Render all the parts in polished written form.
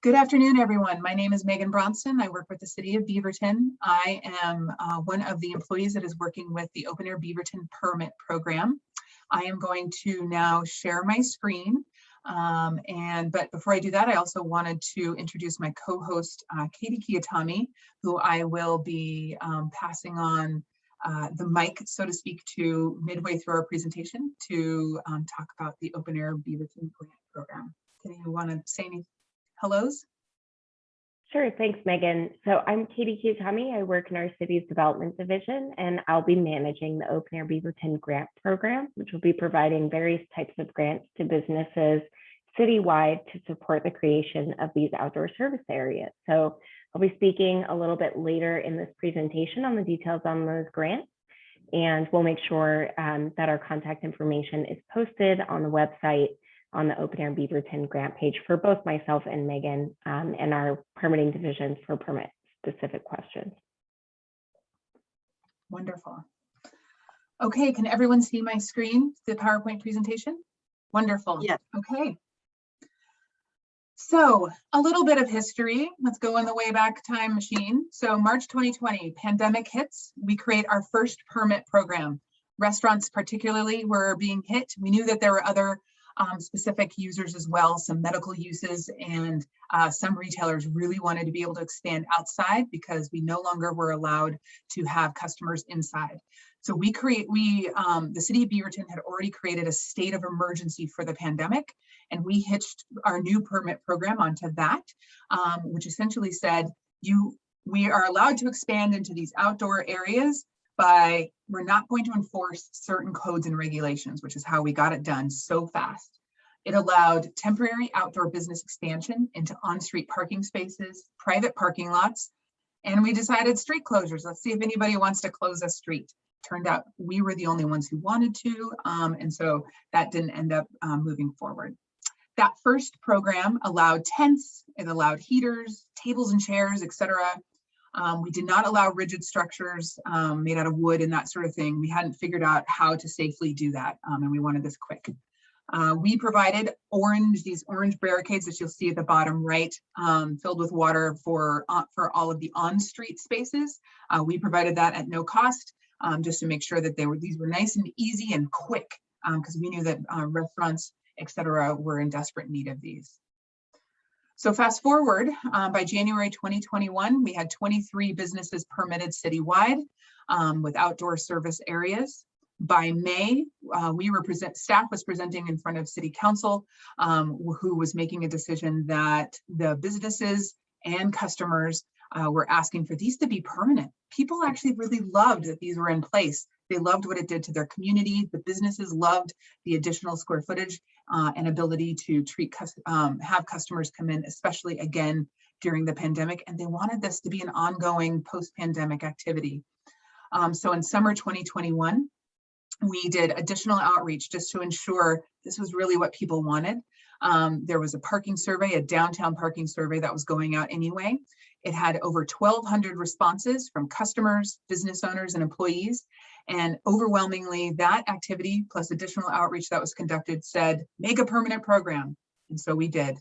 Good afternoon, everyone. My name is Megan Bronson. I work with the City of Beaverton. I am one of the employees that is working with the Open Air Beaverton Permit Program. I am going to now share my screen. But before I do that, I also wanted to introduce my co-host, Katie Kiyotami, who I will be passing on the mic, so to speak, to midway through our presentation to talk about the Open Air Beaverton Grant Program. Can you want to say any hellos? Sure, thanks, Megan. So I'm Katie Kiyotami. I work in our city's development division, and I'll be managing the Open Air Beaverton Grant Program, which will be providing various types of grants to businesses citywide to support the creation of these outdoor service areas. So I'll be speaking a little bit later in this presentation on the details on those grants, and we'll make sure that our contact information is posted on the website on the Open Air Beaverton grant page for both myself and Megan and our permitting divisions for permit specific questions. Wonderful. Okay, can everyone see my screen, the PowerPoint presentation? Wonderful. Yes. Okay. So a little bit of history. Let's go in the way back time machine. So March 2020, pandemic hits. We create our first permit program. Restaurants particularly were being hit. We knew that there were other specific users as well, some medical uses, and some retailers really wanted to be able to expand outside because we no longer were allowed to have customers inside. So the city of Beaverton had already created a state of emergency for the pandemic, and we hitched our new permit program onto that, which essentially said, we are allowed to expand into these outdoor areas, but we're not going to enforce certain codes and regulations, which is how we got it done so fast. It allowed temporary outdoor business expansion into on-street parking spaces, private parking lots, and we decided street closures. Let's see if anybody wants to close a street. Turned out we were the only ones who wanted to, and so that didn't end up moving forward. That first program allowed tents, it allowed heaters, tables and chairs, etc. We did not allow rigid structures made out of wood and that sort of thing. We hadn't figured out how to safely do that, and we wanted this quick. We provided these orange barricades that you'll see at the bottom right, filled with water for all of the on-street spaces. We provided that at no cost, just to make sure that these were nice and easy and quick, because we knew that restaurants, etc., were in desperate need of these. So fast forward, by January 2021, we had 23 businesses permitted citywide with outdoor service areas. By May, staff was presenting in front of City Council, who was making a decision that the businesses and customers were asking for these to be permanent. People actually really loved that these were in place. They loved what it did to their community. The businesses loved the additional square footage and ability to have customers come in, especially again during the pandemic. And they wanted this to be an ongoing post-pandemic activity. So in summer 2021, we did additional outreach just to ensure this was really what people wanted. There was a parking survey, a downtown parking survey that was going out anyway. It had over 1,200 responses from customers, business owners, and employees. And overwhelmingly, that activity plus additional outreach that was conducted said, make a permanent program. And so we did.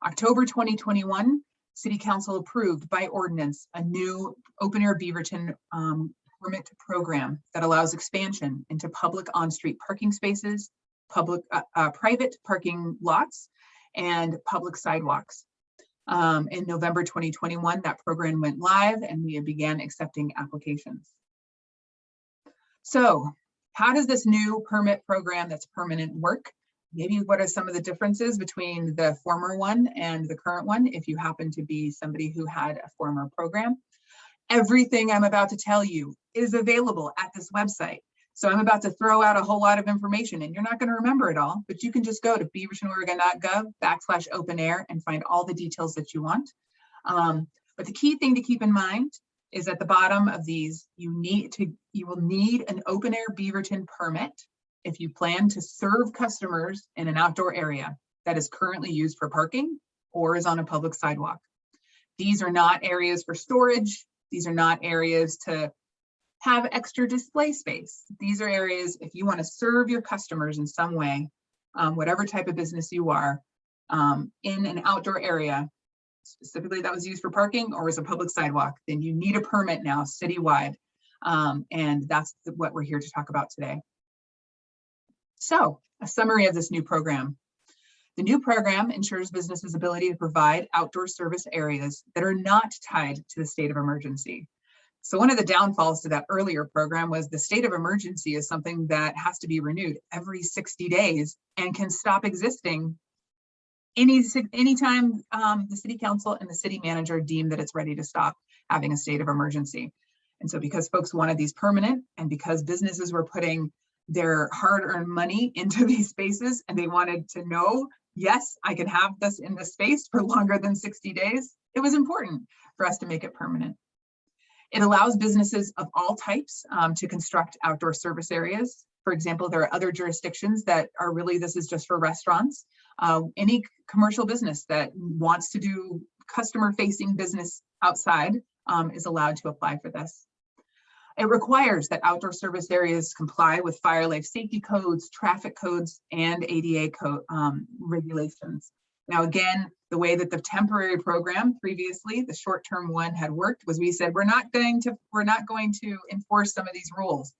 October 2021, City Council approved by ordinance a new Open Air Beaverton permit program that allows expansion into public on-street parking spaces, private parking lots, and public sidewalks. In November 2021, that program went live and we began accepting applications. So how does this new permit program that's permanent work? Maybe what are some of the differences between the former one and the current one, if you happen to be somebody who had a former program? Everything I'm about to tell you is available at this website. So I'm about to throw out a whole lot of information and you're not going to remember it all, but you can just go to beavertonoregon.gov/open-air and find all the details that you want. But the key thing to keep in mind is at the bottom of these, you will need an Open Air Beaverton permit if you plan to serve customers in an outdoor area that is currently used for parking or is on a public sidewalk. These are not areas for storage. These are not areas to have extra display space. These are areas if you want to serve your customers in some way, whatever type of business you are, in an outdoor area, specifically that was used for parking or as a public sidewalk, then you need a permit now citywide. And that's what we're here to talk about today. So a summary of this new program. The new program ensures businesses' ability to provide outdoor service areas that are not tied to the state of emergency. So one of the downfalls to that earlier program was the state of emergency is something that has to be renewed every 60 days and can stop existing anytime the city council and the city manager deem that it's ready to stop having a state of emergency. And so because folks wanted these permanent, and because businesses were putting their hard-earned money into these spaces and they wanted to know, yes, I can have this in this space for longer than 60 days, it was important for us to make it permanent. It allows businesses of all types to construct outdoor service areas. For example, there are other jurisdictions that are really, this is just for restaurants. Any commercial business that wants to do customer-facing business outside is allowed to apply for this. It requires that outdoor service areas comply with fire life safety codes, traffic codes, and ADA code regulations. Now, again, the way that the temporary program previously, the short-term one, had worked was we said we're not going to enforce some of these rules.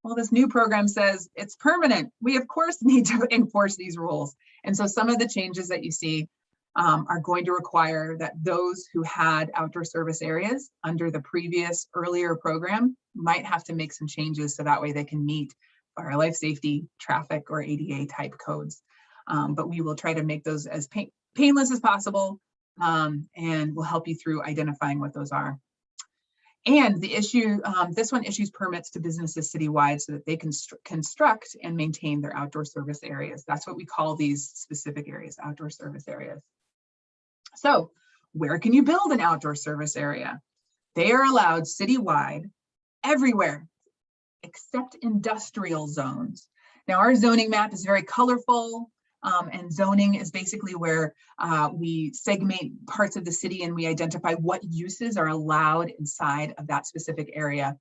Well, this new program says it's permanent. We of course need to enforce these rules. And so some of the changes that you see are going to require that those who had outdoor service areas under the previous earlier program might have to make some changes so that way they can meet fire life safety, traffic, or ADA type codes. But we will try to make those as painless as possible, and we'll help you through identifying what those are. And the issue, this one issues permits to businesses citywide so that they can construct and maintain their outdoor service areas. That's what we call these specific areas, outdoor service areas. So where can you build an outdoor service area? They are allowed citywide everywhere except industrial zones. Now our zoning map is very colorful, and zoning is basically where we segment parts of the city and we identify what uses are allowed inside of that specific area.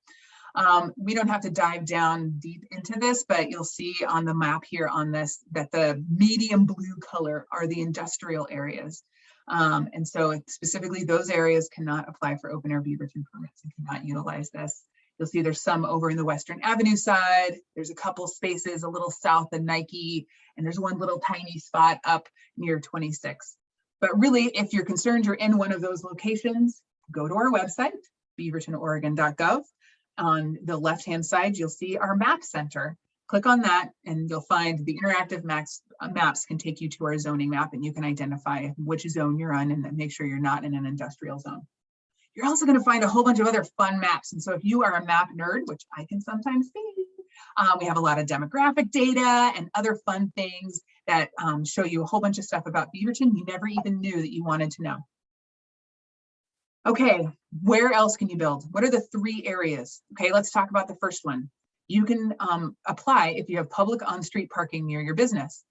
We don't have to dive down deep into this, but you'll see on the map here on this that the medium blue color are the industrial areas. And so specifically those areas cannot apply for open air Beaverton permits and cannot utilize this. You'll see there's some over in the Western Avenue side. There's a couple spaces a little south of Nike, and there's one little tiny spot up near 26. But really, if you're concerned you're in one of those locations, go to our website, beavertonoregon.gov. On the left-hand side, you'll see our map center. Click on that and you'll find the interactive maps can take you to our zoning map, and you can identify which zone you're on and then make sure you're not in an industrial zone. You're also going to find a whole bunch of other fun maps. And so if you are a map nerd, which I can sometimes be, we have a lot of demographic data and other fun things that show you a whole bunch of stuff about Beaverton you never even knew that you wanted to know. Okay, where else can you build? What are the 3 areas? Okay, let's talk about the first one. You can apply if you have public on-street parking near your business,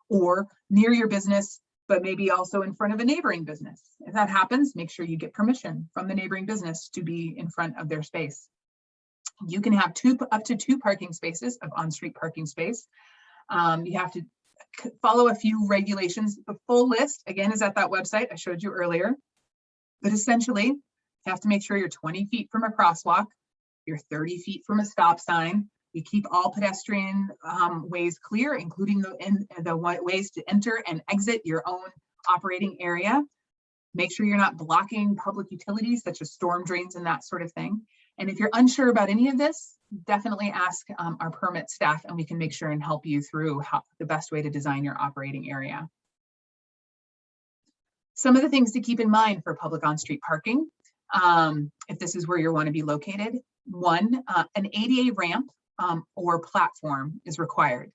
or near your business, but maybe also in front of a neighboring business. If that happens, make sure you get permission from the neighboring business to be in front of their space. You can have up to 2 parking spaces of on-street parking space. You have to follow a few regulations. The full list, again, is at that website I showed you earlier. But essentially, you have to make sure you're 20 feet from a crosswalk, you're 30 feet from a stop sign. You keep all pedestrian ways clear, including the ways to enter and exit your own operating area. Make sure you're not blocking public utilities such as storm drains and that sort of thing. And if you're unsure about any of this, definitely ask our permit staff, and we can make sure and help you through the best way to design your operating area. Some of the things to keep in mind for public on-street parking, if this is where you want to be located. 1, an ADA ramp or platform is required.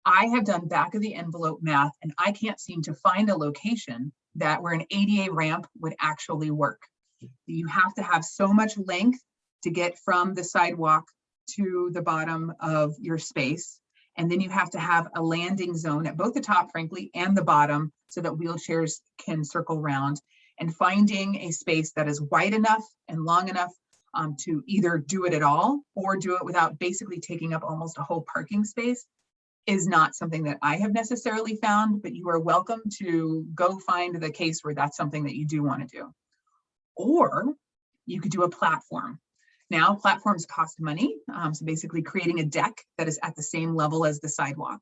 I have done back of the envelope math, and I can't seem to find a location where an ADA ramp would actually work. You have to have so much length to get from the sidewalk to the bottom of your space. And then you have to have a landing zone at both the top, frankly, and the bottom so that wheelchairs can circle around. And finding a space that is wide enough and long enough to either do it at all or do it without basically taking up almost a whole parking space is not something that I have necessarily found, but you are welcome to go find the case where that's something that you do want to do. Or you could do a platform. Now, platforms cost money. So basically creating a deck that is at the same level as the sidewalk.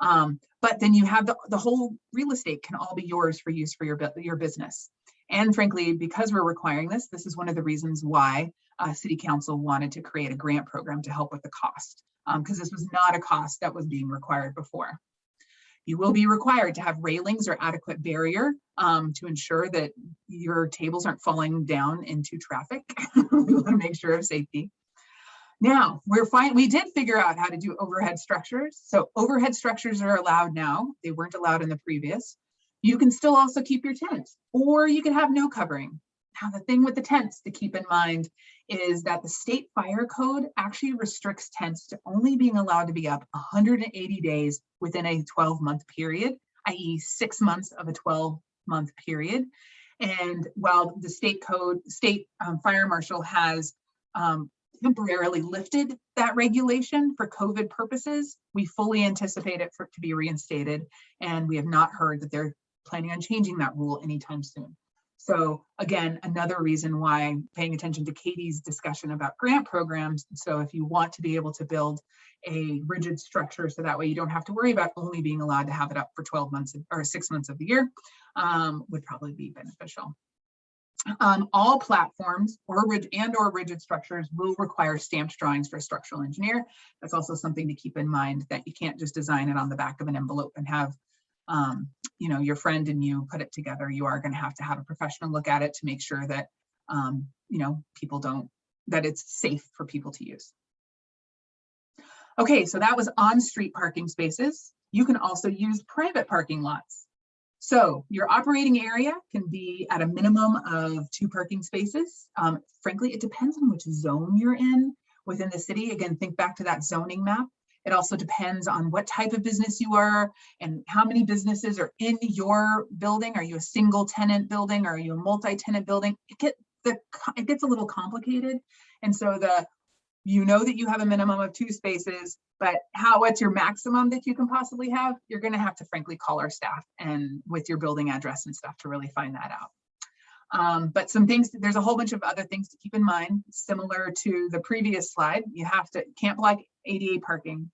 But then you have the whole real estate can all be yours for use for your business. And frankly, because we're requiring this, this is one of the reasons why City Council wanted to create a grant program to help with the cost, because this was not a cost that was being required before. You will be required to have railings or adequate barrier to ensure that your tables aren't falling down into traffic. We want to make sure of safety. Now, we did figure out how to do overhead structures. So overhead structures are allowed now. They weren't allowed in the previous. You can still also keep your tent, or you can have no covering. Now, the thing with the tents to keep in mind is that the state fire code actually restricts tents to only being allowed to be up 180 days within a 12-month period, i.e. 6 months of a 12-month period. And while the state fire marshal has temporarily lifted that regulation for COVID purposes, we fully anticipate it to be reinstated, and we have not heard that they're planning on changing that rule anytime soon. So again, another reason why paying attention to Katie's discussion about grant programs. So if you want to be able to build a rigid structure, so that way you don't have to worry about only being allowed to have it up for 12 months or 6 months of the year, would probably be beneficial. All platforms or rigid structures will require stamped drawings for a structural engineer. That's also something to keep in mind, that you can't just design it on the back of an envelope and have your friend and you put it together. You are going to have a professional look at it to make sure that that it's safe for people to use. Okay, so that was on-street parking spaces. You can also use private parking lots. So your operating area can be at a minimum of 2 parking spaces. Frankly, it depends on which zone you're in within the city. Again, think back to that zoning map. It also depends on what type of business you are and how many businesses are in your building. Are you a single tenant building? Or are you a multi-tenant building? It gets a little complicated. And so that you have a minimum of 2 spaces, but what's your maximum that you can possibly have? You're going to have to frankly call our staff and with your building address and stuff to really find that out. But there's a whole bunch of other things to keep in mind, similar to the previous slide. Can't block ADA parking.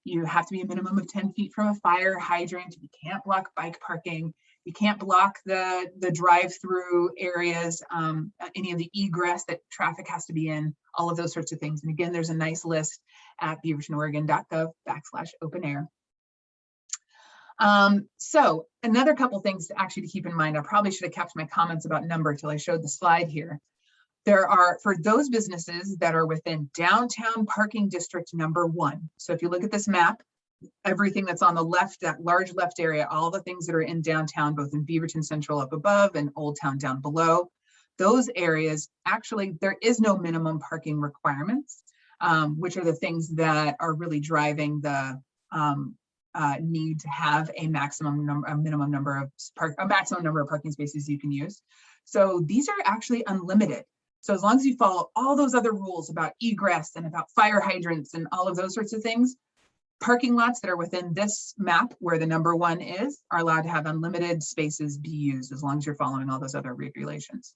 You have to be a minimum of 10 feet from a fire hydrant. You can't block bike parking. You can't block the drive-through areas, any of the egress that traffic has to be in, all of those sorts of things. And again, there's a nice list at beavertonoregon.gov/open air. So another couple things to keep in mind. I probably should have kept my comments about number until I showed the slide here. There are, for those businesses that are within downtown parking district number 1. So if you look at this map, everything that's on the left, that large left area, all the things that are in downtown, both in Beaverton Central up above and Old Town down below, those areas, actually, there is no minimum parking requirements, which are the things that are really driving the need to have a maximum number of parking spaces you can use. So these are actually unlimited. So as long as you follow all those other rules about egress and about fire hydrants and all of those sorts of things, parking lots that are within this map where the number 1 is are allowed to have unlimited spaces be used as long as you're following all those other regulations.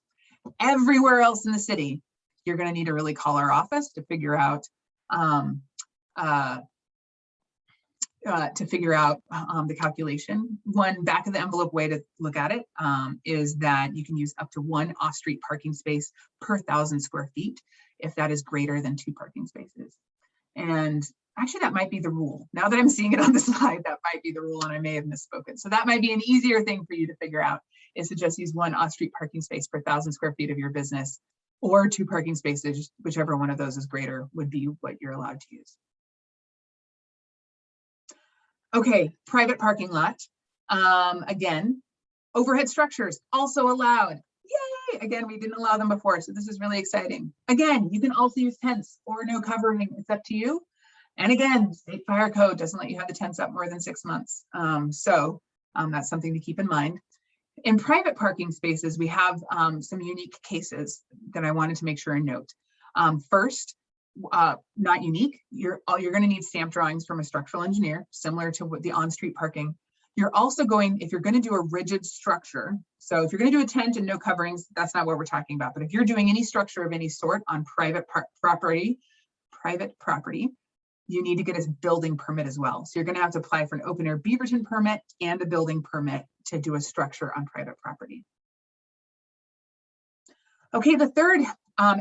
Everywhere else in the city, you're going to need to really call our office to figure out the calculation. One back of the envelope way to look at it is that you can use up to 1 off-street parking space per 1,000 square feet if that is greater than 2 parking spaces. And actually, that might be the rule. Now that I'm seeing it on the slide, that might be the rule, and I may have misspoken. So that might be an easier thing for you to figure out, is to just use 1 off-street parking space per 1,000 square feet of your business, or 2 parking spaces, whichever one of those is greater would be what you're allowed to use. Okay, private parking lot. Again, overhead structures also allowed. Yay! Again, we didn't allow them before, so this is really exciting. Again, you can also use tents or no covering. It's up to you. And again, state fire code doesn't let you have the tents up more than 6 months. So that's something to keep in mind. In private parking spaces, we have some unique cases that I wanted to make sure and note. First, not unique. You're going to need stamp drawings from a structural engineer, similar to what the on-street parking. You're also going, if you're going to do a rigid structure, so if you're going to do a tent and no coverings, that's not what we're talking about. But if you're doing any structure of any sort on private property, you need to get a building permit as well. So you're going to have to apply for an open air Beaverton permit and a building permit to do a structure on private property. Okay, the third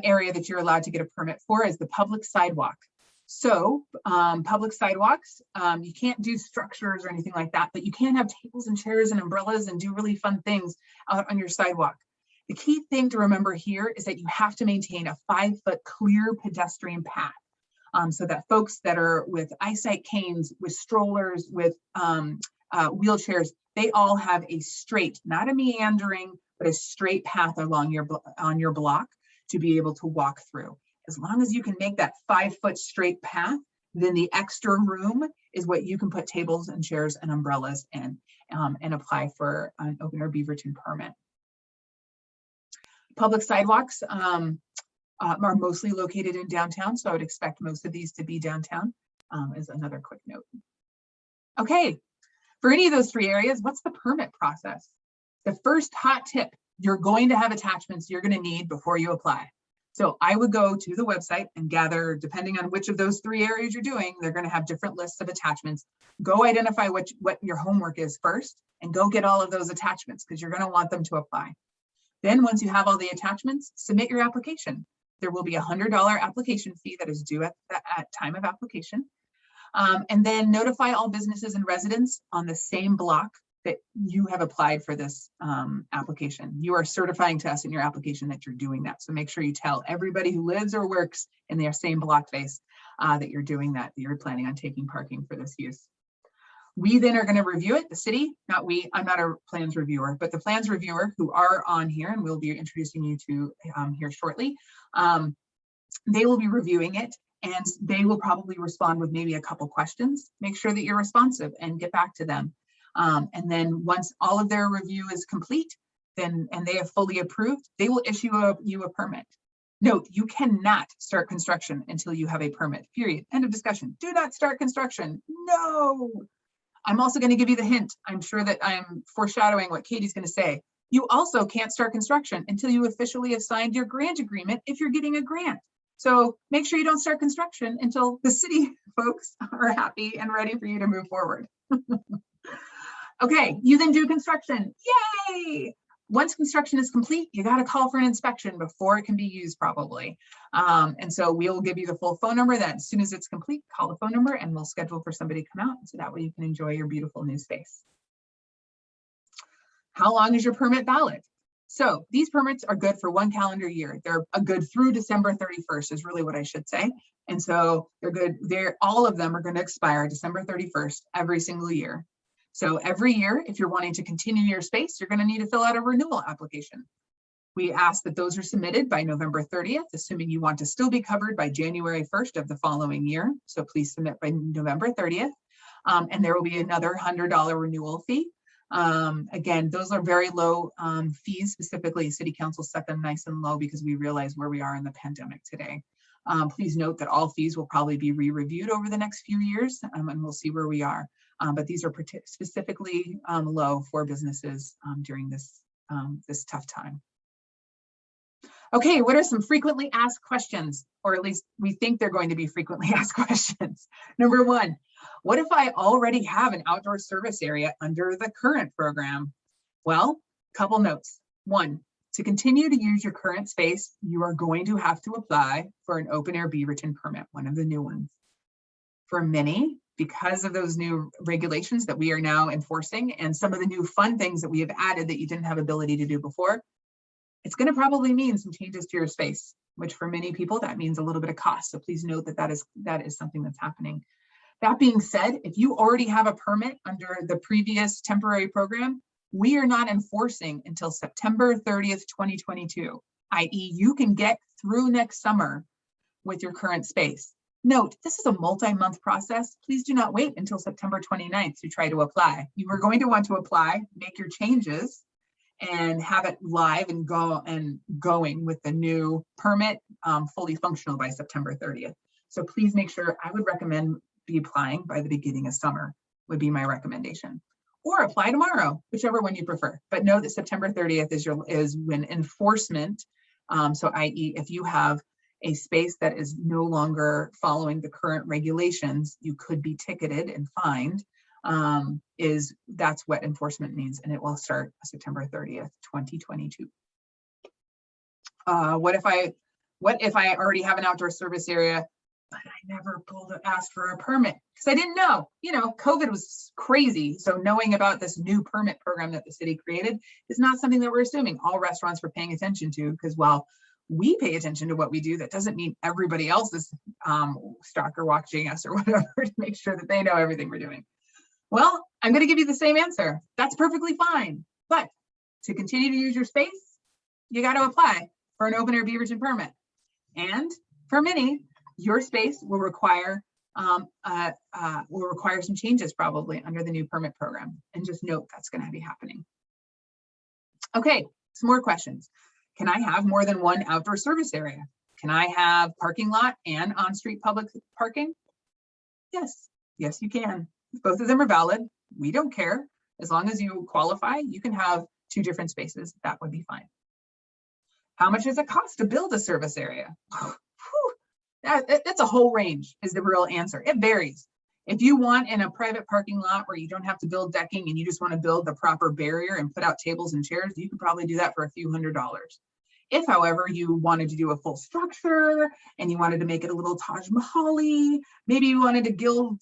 area that you're allowed to get a permit for is the public sidewalk. So public sidewalks, you can't do structures or anything like that, but you can have tables and chairs and umbrellas and do really fun things out on your sidewalk. The key thing to remember here is that you have to maintain a 5-foot clear pedestrian path so that folks that are with eyesight canes, with strollers, with wheelchairs, they all have a straight, not a meandering, but a straight path along on your block to be able to walk through. As long as you can make that 5-foot straight path, then the extra room is what you can put tables and chairs and umbrellas in and apply for an open air Beaverton permit. Public sidewalks are mostly located in downtown, so I would expect most of these to be downtown, is another quick note. Okay, for any of those 3 areas, what's the permit process? The first hot tip, you're going to have attachments you're going to need before you apply. So I would go to the website and gather, depending on which of those 3 areas you're doing, they're going to have different lists of attachments. Go identify what your homework is first and go get all of those attachments because you're going to want them to apply. Then once you have all the attachments, submit your application. There will be a $100 application fee that is due at time of application. And then notify all businesses and residents on the same block that you have applied for this application. You are certifying to us in your application that you're doing that. So make sure you tell everybody who lives or works in their same block face that you're doing that you're planning on taking parking for this use. We then are going to review it, the city, not we, I'm not a plans reviewer, but the plans reviewer who are on here and we'll be introducing you to here shortly, they will be reviewing it and they will probably respond with maybe a couple questions. Make sure that you're responsive and get back to them. And then once all of their review is complete, and they have fully approved, they will issue you a permit. Note, you cannot start construction until you have a permit, period. End of discussion. Do not start construction. No. I'm also going to give you the hint. I'm sure that I'm foreshadowing what Katie's going to say. You also can't start construction until you officially have signed your grant agreement if you're getting a grant. So make sure you don't start construction until the city folks are happy and ready for you to move forward. Okay, you then do construction. Yay! Once construction is complete, you got to call for an inspection before it can be used probably. And so we'll give you the full phone number that as soon as it's complete, call the phone number and we'll schedule for somebody to come out so that way you can enjoy your beautiful new space. How long is your permit valid? So these permits are good for 1 calendar year. They're good through December 31st is really what I should say. And so they're good. All of them are going to expire December 31st every single year. So every year, if you're wanting to continue your space, you're going to need to fill out a renewal application. We ask that those are submitted by November 30th, assuming you want to still be covered by January 1st of the following year. So please submit by November 30th. And there will be another $100 renewal fee. Again, those are very low fees, specifically City Council set them nice and low because we realize where we are in the pandemic today. Please note that all fees will probably be re-reviewed over the next few years and we'll see where we are. But these are specifically low for businesses during this tough time. Okay, what are some frequently asked questions, or at least we think they're going to be frequently asked questions? Number 1, what if I already have an outdoor service area under the current program? Well, couple notes. 1, to continue to use your current space, you are going to have to apply for an open air Beaverton permit, one of the new ones. For many, because of those new regulations that we are now enforcing and some of the new fun things that we have added that you didn't have ability to do before, it's going to probably mean some changes to your space, which for many people, that means a little bit of cost. So please note that that is something that's happening. That being said, if you already have a permit under the previous temporary program, we are not enforcing until September 30th, 2022, i.e. you can get through next summer with your current space. Note, this is a multi-month process. Please do not wait until September 29th to try to apply. You are going to want to apply, make your changes, and have it live and going with the new permit fully functional by September 30th. So please make sure, I would recommend be applying by the beginning of summer would be my recommendation, or apply tomorrow, whichever one you prefer. But know that September 30th is when enforcement, so i.e. if you have a space that is no longer following the current regulations, you could be ticketed and fined. That's what enforcement means, and it will start September 30th, 2022. What if I already have an outdoor service area, but I never asked for a permit because I didn't know, COVID was crazy. So knowing about this new permit program that the city created is not something that we're assuming all restaurants were paying attention to, because while we pay attention to what we do, that doesn't mean everybody else is stalker watching us or whatever to make sure that they know everything we're doing. Well, I'm going to give you the same answer. That's perfectly fine. But to continue to use your space, you got to apply for an open air Beaverton permit. And for many, your space will require some changes probably under the new permit program. And just note that's going to be happening. Okay, some more questions. Can I have more than one outdoor service area? Can I have parking lot and on-street public parking? Yes, you can. Both of them are valid. We don't care. As long as you qualify, you can have 2 different spaces. That would be fine. How much does it cost to build a service area? That's a whole range is the real answer. It varies. If you want in a private parking lot where you don't have to build decking and you just want to build the proper barrier and put out tables and chairs, you could probably do that for a few $100s. If, however, you wanted to do a full structure and you wanted to make it a little Taj Mahal-y, maybe you wanted to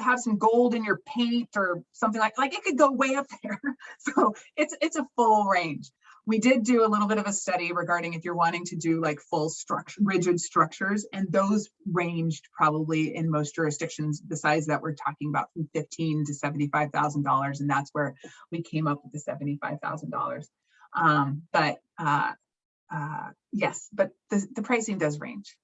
have some gold in your paint or something like it could go way up there. So it's a full range. We did do a little bit of a study regarding if you're wanting to do like full structure, rigid structures, and those ranged probably in most jurisdictions. The size that we're talking about from $15,000 to $75,000, and that's where we came up with the $75,000. Yes, but the pricing does range.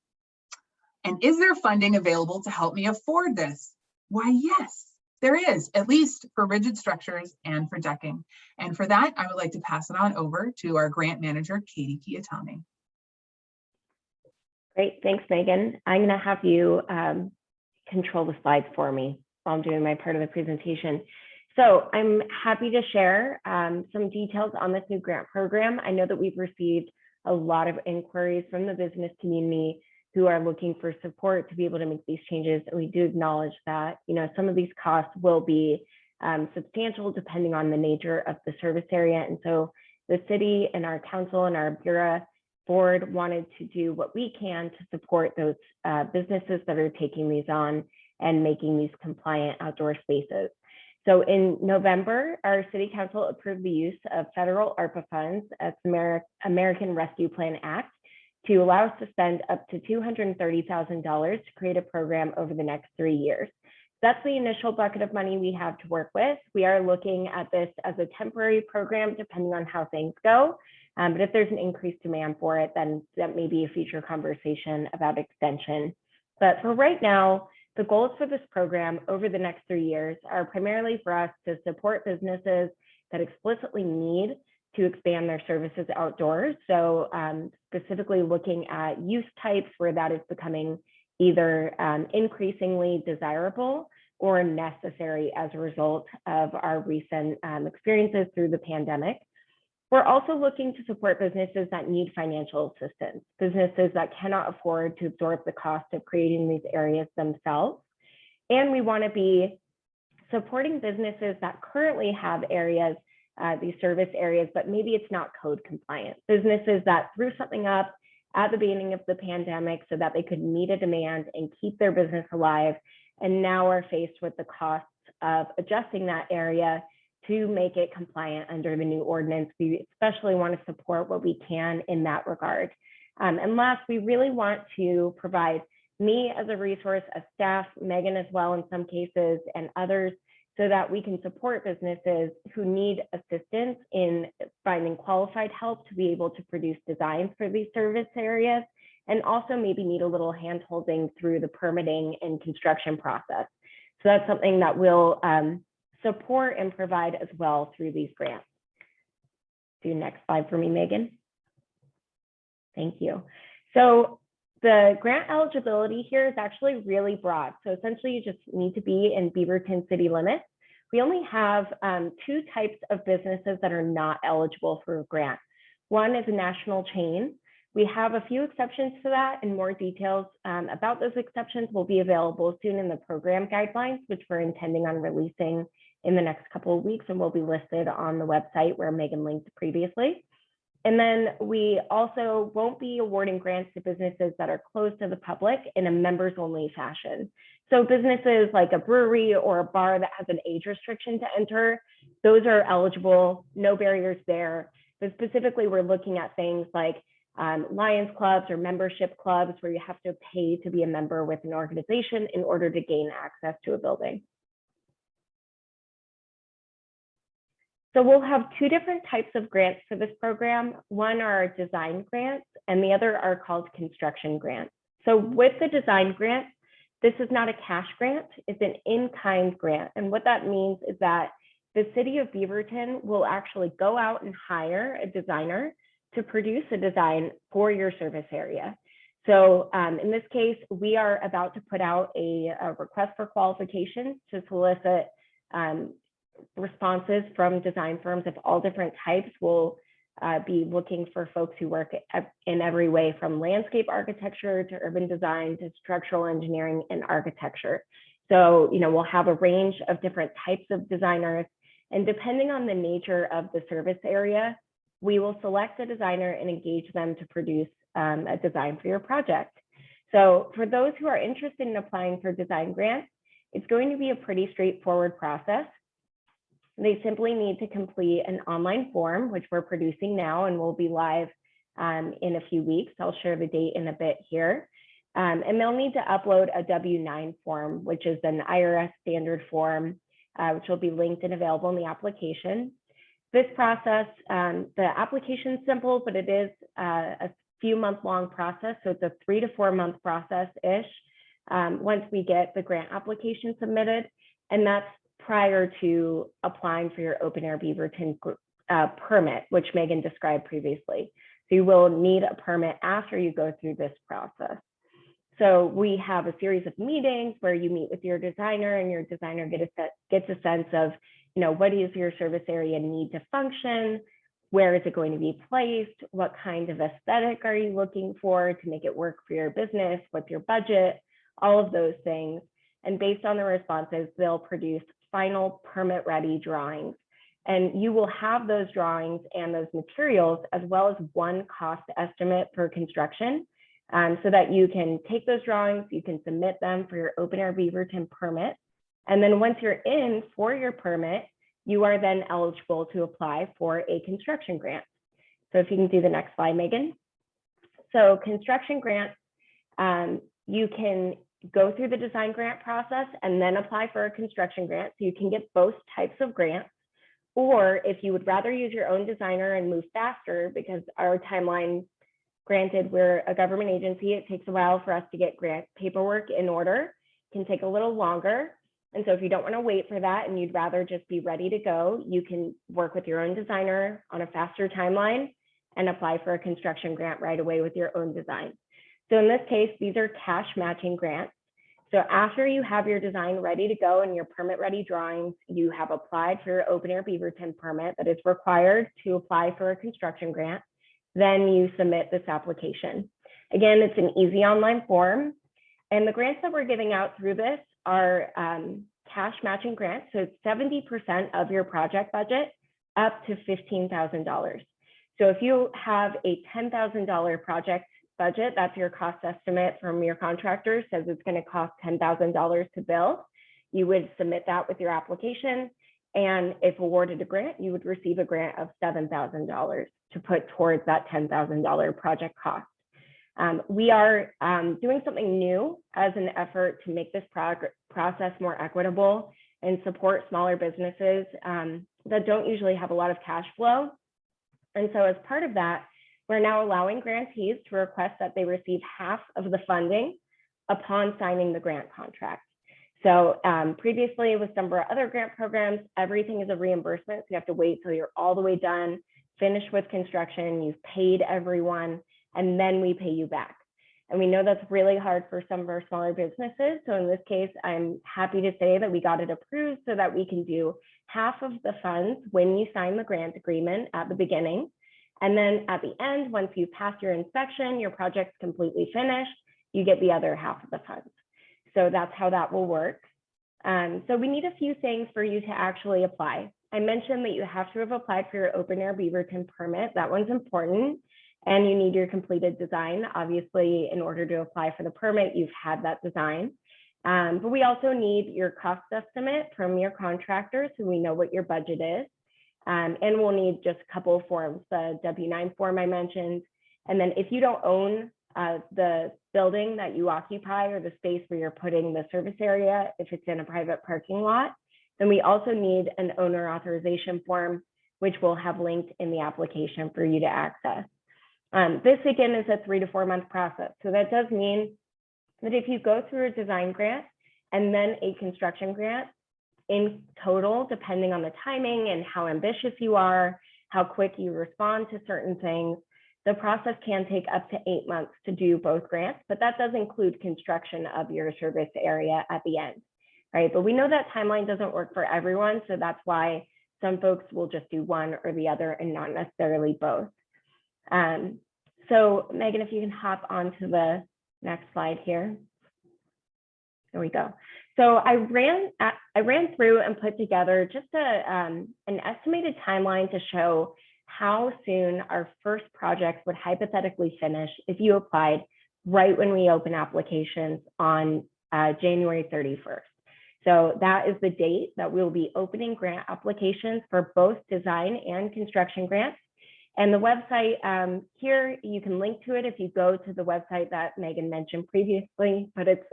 And is there funding available to help me afford this? Why, yes. There is, at least for rigid structures and for decking. And for that, I would like to pass it on over to our grant manager, Katie Kiyotami. Great, thanks, Megan. I'm going to have you control the slides for me while I'm doing my part of the presentation. So I'm happy to share some details on this new grant program. I know that we've received a lot of inquiries from the business community who are looking for support to be able to make these changes. And we do acknowledge that, some of these costs will be substantial depending on the nature of the service area. And so the city and our council and our bureau board wanted to do what we can to support those businesses that are taking these on and making these compliant outdoor spaces. So in November, our city council approved the use of federal ARPA funds as the American Rescue Plan Act to allow us to spend up to $230,000 to create a program over the next 3 years. That's the initial bucket of money we have to work with. We are looking at this as a temporary program, depending on how things go. But if there's an increased demand for it, then that may be a future conversation about extension. But for right now, the goals for this program over the next 3 years are primarily for us to support businesses that explicitly need to expand their services outdoors. So specifically looking at use types where that is becoming either increasingly desirable or necessary as a result of our recent experiences through the pandemic. We're also looking to support businesses that need financial assistance, businesses that cannot afford to absorb the cost of creating these areas themselves. And we want to be supporting businesses that currently have areas, these service areas, but maybe it's not code compliant. Businesses that threw something up at the beginning of the pandemic so that they could meet a demand and keep their business alive, and now are faced with the costs of adjusting that area to make it compliant under the new ordinance. We especially want to support what we can in that regard. And last, we really want to provide me as a resource, as staff, Megan as well in some cases, and others, so that we can support businesses who need assistance in finding qualified help to be able to produce designs for these service areas, and also maybe need a little hand-holding through the permitting and construction process. So that's something that we'll support and provide as well through these grants. Do next slide for me, Megan. Thank you. So The grant eligibility here is actually really broad. So essentially you just need to be in Beaverton city limits. We only have two types of businesses that are not eligible for a grant. One is a national chain. We have a few exceptions to that, and more details about those exceptions will be available soon in the program guidelines, which we're intending on releasing in the next couple of weeks and will be listed on the website where Megan linked previously. And then we also won't be awarding grants to businesses that are closed to the public in a members only fashion. So businesses like a brewery or a bar that has an age restriction to enter, those are eligible, no barriers there. But specifically, we're looking at things like Lions clubs or membership clubs where you have to pay to be a member with an organization in order to gain access to a building. So we'll have two different types of grants for this program. One are design grants and the other are called construction grants. So with the design grant, this is not a cash grant, it's an in-kind grant. And what that means is that the city of Beaverton will actually go out and hire a designer to produce a design for your service area. So in this case, we are about to put out a request for qualifications to solicit responses from design firms of all different types. We'll be looking for folks who work in every way from landscape architecture to urban design to structural engineering and architecture. So, we'll have a range of different types of designers, and depending on the nature of the service area, we will select a designer and engage them to produce a design for your project. So for those who are interested in applying for design grants, it's going to be a pretty straightforward process. They simply need to complete an online form, which we're producing now and will be live in a few weeks. I'll share the date in a bit here. And they'll need to upload a W-9 form, which is an IRS standard form, which will be linked and available in the application. This process, the application is simple, but it is a few month-long process. So it's a 3 to 4 month process-ish once we get the grant application submitted. And that's prior to applying for your Open Air Beaverton permit, which Megan described previously. So you will need a permit after you go through this process. So we have a series of meetings where you meet with your designer and your designer gets a sense of, what does your service area need to function? Where is it going to be placed? What kind of aesthetic are you looking for to make it work for your business? What's your budget? All of those things. And based on the responses, they'll produce final permit ready drawings. And you will have those drawings and those materials as well as one cost estimate for construction so that you can take those drawings, you can submit them for your Open Air Beaverton permit. And then once you're in for your permit, you are then eligible to apply for a construction grant. So if you can do the next slide, Megan. So construction grants, you can go through the design grant process and then apply for a construction grant. So you can get both types of grants. Or if you would rather use your own designer and move faster, because our timeline, granted, we're a government agency, it takes a while for us to get grant paperwork in order, it can take a little longer. And so if you don't want to wait for that and you'd rather just be ready to go, you can work with your own designer on a faster timeline and apply for a construction grant right away with your own design. So in this case, these are cash matching grants. So after you have your design ready to go and your permit ready drawings, you have applied for your Open Air Beaverton permit that is required to apply for a construction grant. Then you submit this application. Again, it's an easy online form. And the grants that we're giving out through this are cash matching grants. So it's 70% of your project budget up to $15,000. So if you have a $10,000 project budget, that's your cost estimate from your contractor, says it's going to cost $10,000 to build, you would submit that with your application. And if awarded a grant, you would receive a grant of $7,000 to put towards that $10,000 project cost. We are doing something new as an effort to make this process more equitable and support smaller businesses that don't usually have a lot of cash flow. And so as part of that, we're now allowing grantees to request that they receive half of the funding upon signing the grant contract. So previously with some of our other grant programs, everything is a reimbursement. So you have to wait till you're all the way done, finished with construction, you've paid everyone, and then we pay you back. And we know that's really hard for some of our smaller businesses. So in this case, I'm happy to say that we got it approved so that we can do half of the funds when you sign the grant agreement at the beginning. And then at the end, once you pass your inspection, your project's completely finished, you get the other half of the funds. So that's how that will work. So we need a few things for you to actually apply. I mentioned that you have to have applied for your open air Beaverton permit. That one's important. And you need your completed design. Obviously, in order to apply for the permit, you've had that design. But we also need your cost estimate from your contractor so we know what your budget is. And we'll need just a couple of forms, the W-9 form I mentioned. And then if you don't own the building that you occupy or the space where you're putting the service area, if it's in a private parking lot, then we also need an owner authorization form, which we'll have linked in the application for you to access. This again is a 3 to 4 month process. So that does mean that if you go through a design grant and then a construction grant, in total, depending on the timing and how ambitious you are, how quick you respond to certain things, the process can take up to 8 months to do both grants, but that does include construction of your service area at the end, right? But we know that timeline doesn't work for everyone, so that's why some folks will just do one or the other and not necessarily both. So Megan, if you can hop onto the next slide here. There we go. So I ran through and put together just an estimated timeline to show how soon our first projects would hypothetically finish if you applied right when we open applications on January 31st. So that is the date that we'll be opening grant applications for both design and construction grants. And the website here, you can link to it if you go to the website that Megan mentioned previously, but it's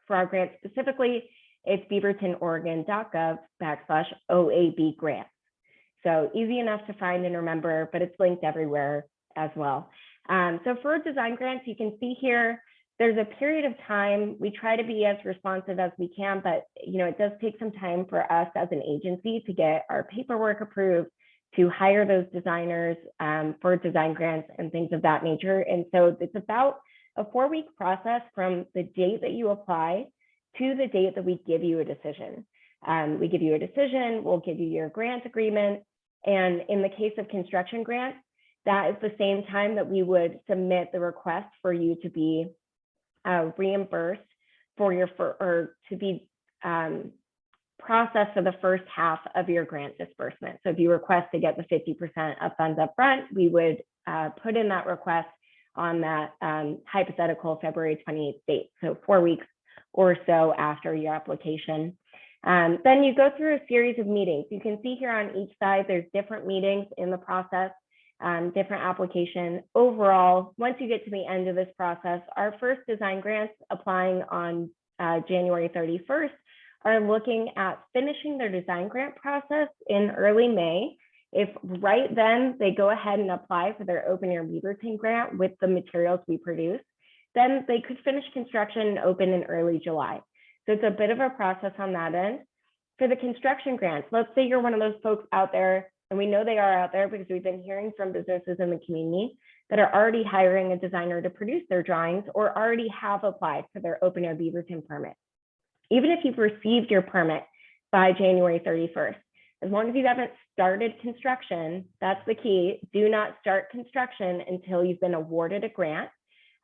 for our grant specifically, it's beavertonoregon.gov/OAB grants. So easy enough to find and remember, but it's linked everywhere as well. So for design grants, you can see here, there's a period of time. We try to be as responsive as we can, but it does take some time for us as an agency to get our paperwork approved, to hire those designers for design grants and things of that nature. And so it's about a 4-week process from the date that you apply to the date that we give you a decision. We give you a decision, we'll give you your grant agreement. And in the case of construction grants, that is the same time that we would submit the request for you to be reimbursed for your, or to be processed for the first half of your grant disbursement. So if you request to get the 50% of funds up front, we would put in that request on that hypothetical February 28th date, so 4 weeks or so after your application. Then you go through a series of meetings. You can see here on each side, there's different meetings in the process, different application. Overall, once you get to the end of this process, our first design grants applying on January 31st are looking at finishing their design grant process in early May. If right then they go ahead and apply for their open air Beaverton grant with the materials we produce, then they could finish construction and open in early July. So it's a bit of a process on that end. For the construction grants, let's say you're one of those folks out there, and we know they are out there because we've been hearing from businesses in the community that are already hiring a designer to produce their drawings or already have applied for their open air Beaverton permit. Even if you've received your permit by January 31st, as long as you haven't started construction, that's the key. Do not start construction until you've been awarded a grant.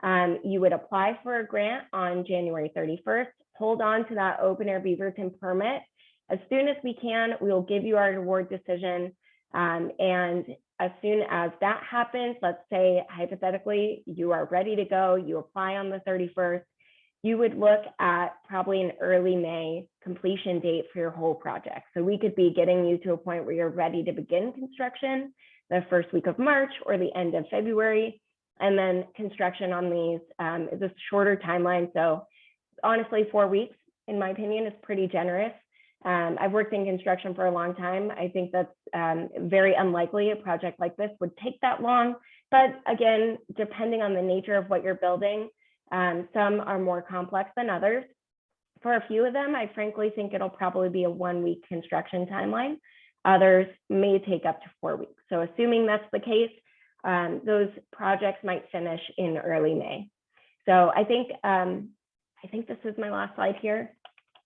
You would apply for a grant on January 31st, hold on to that open air Beaverton permit. As soon as we can, we'll give you our award decision. And as soon as that happens, let's say hypothetically, you are ready to go, you apply on the 31st, you would look at probably an early May completion date for your whole project. So we could be getting you to a point where you're ready to begin construction the first week of March or the end of February. And then construction on these is a shorter timeline. So honestly, 4 weeks, in my opinion, is pretty generous. I've worked in construction for a long time. I think that's very unlikely a project like this would take that long. But again, depending on the nature of what you're building, some are more complex than others. For a few of them, I frankly think it'll probably be a 1-week construction timeline. Others may take up to 4 weeks. So assuming that's the case, those projects might finish in early May. So I think this is my last slide here.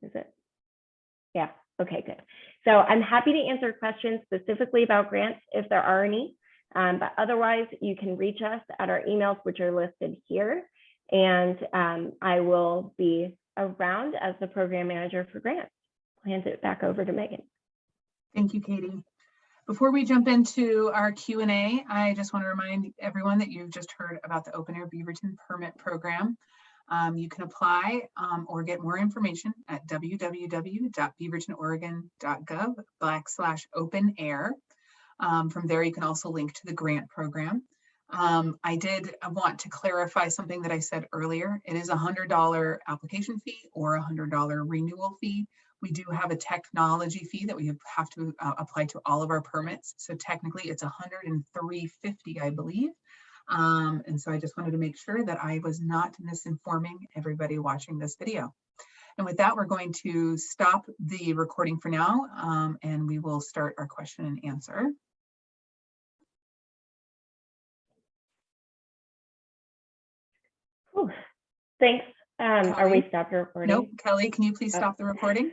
Is it? Yeah, okay, good. So I'm happy to answer questions specifically about grants if there are any, but otherwise you can reach us at our emails, which are listed here. And I will be around as the program manager for grants. I'll hand it back over to Megan. Thank you, Katie. Before we jump into our Q&A, I just want to remind everyone that you've just heard about the Open Air Beaverton Permit Program. You can apply or get more information at www.beavertonoregon.gov/open-air. From there, you can also link to the grant program. I did want to clarify something that I said earlier. It is a $100 application fee or a $100 renewal fee. We do have a technology fee that we have to apply to all of our permits. So technically it's $103.50, I believe. And so I just wanted to make sure that I was not misinforming everybody watching this video. And with that, we're going to stop the recording for now, and we will start our question and answer. Whew. Thanks. Are we stopped the recording? Nope. Kelly, can you please stop the recording?